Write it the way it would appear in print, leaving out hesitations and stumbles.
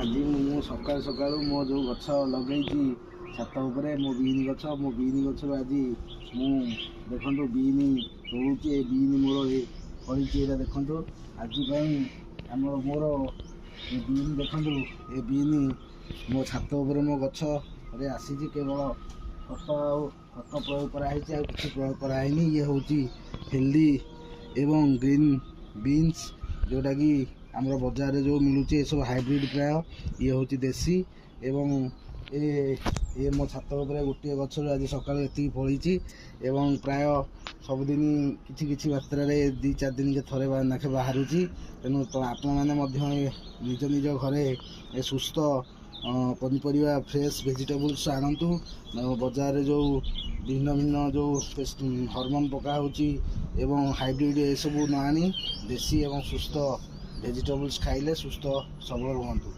आज सकाल सकाल मो जो गछ लगे छात उपर मो बीन गछ आज मु देखु बीन तोड़े बीन मोर फड़ी देखु आज मोर बीन देखु ये बीन मो छात उपर मो गछ आसी केवल खत प्रयोग कराई कि प्रयोग कराई। ये हूँ हेल्दी एवं ग्रीन बीन्स जोटा कि आम बजार जो मिलूचे सब हाइब्रिड प्राय ये हूँ देसी एवं ये मो छात उपर गोटे गच आज सकाल ये फड़ी एवं प्राय सबुदिन किसी मात्रा दी चार दिन के थरे नाखे बाहर तेणु तो आपण मैंने निज निज घरे सुस्थ पनीपरिया फ्रेश वेजिटेबल्स आणतु। बजार जो भिन्न भिन्न जो हॉर्मोन पका एवं हाइब्रिड ये सब न आनी देसी एवं सुस्थ वेजिटेबल्स खाइले सुस्थ सबल रुहतु।